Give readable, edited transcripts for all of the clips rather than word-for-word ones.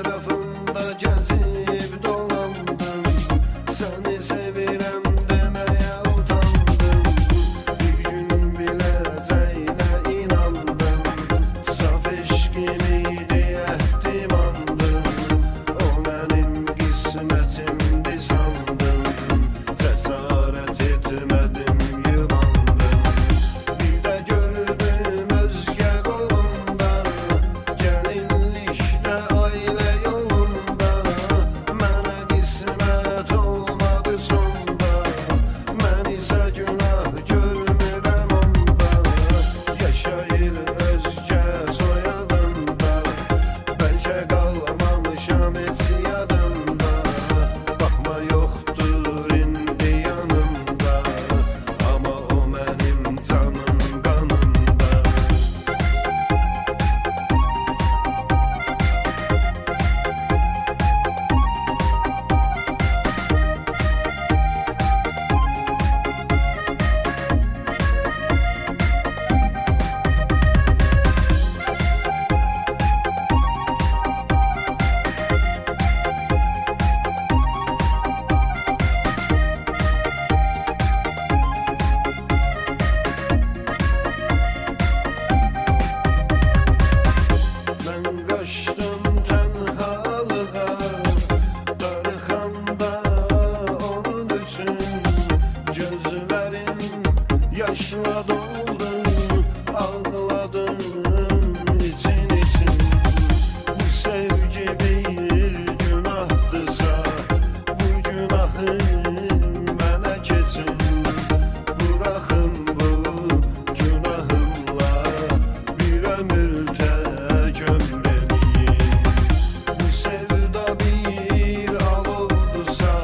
Etrafında gezip dolandım, seni sevirem demeye utandım. Bir gün bileceğine inandım, saf eşkimiydi ehtimandım. O benim kısmetimdi sandım, cesaret etmedim, yılandım. Bir de gördüm özge kolunda, gelinlikte aile yolunda. Mənə qismət olmadı sonda, mən isə günah görmürəm onda. Yaşayır özgə soyadımda, bəlkə qalmamışam heç yadımda. Baxma yoxdur indi yanımda, amma o mənim canım qanımda. Mən qaçdım tənhalığa, darıxanda onun üçün. Gözlərin yaşla doldu, ağladım için için. Bu sevgi bir günahdısa, bu günahı mənə keçin. Bırakın bu günahımla bir ömür tək ömreliyim. Bu sevda bir alovdusa,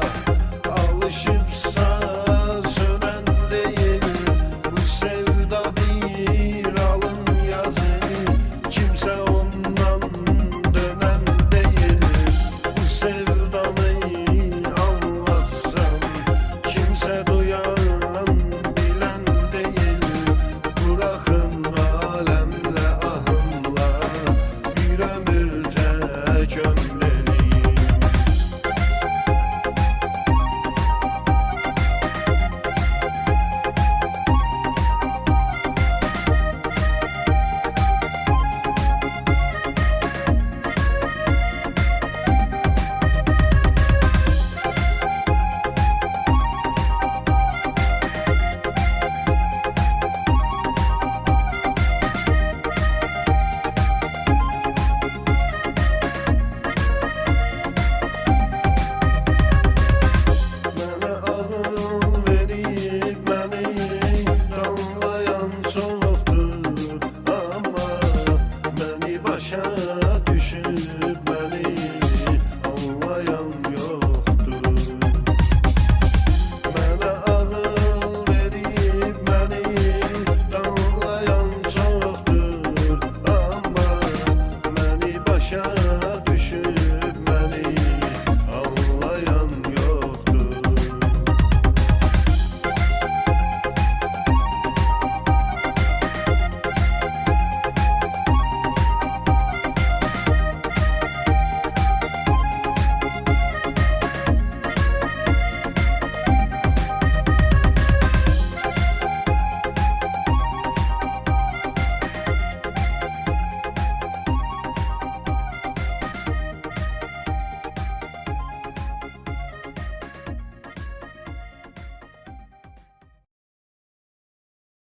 alışıbsa sönən deyil. Bu sevda bir alın yazı, kimsə ondan dönən deyil. Bu sevdanı anlatsam, kimsə duyan bilən deyil. Bırakın aləmlə ahımla bir ömür tək ömreliyim.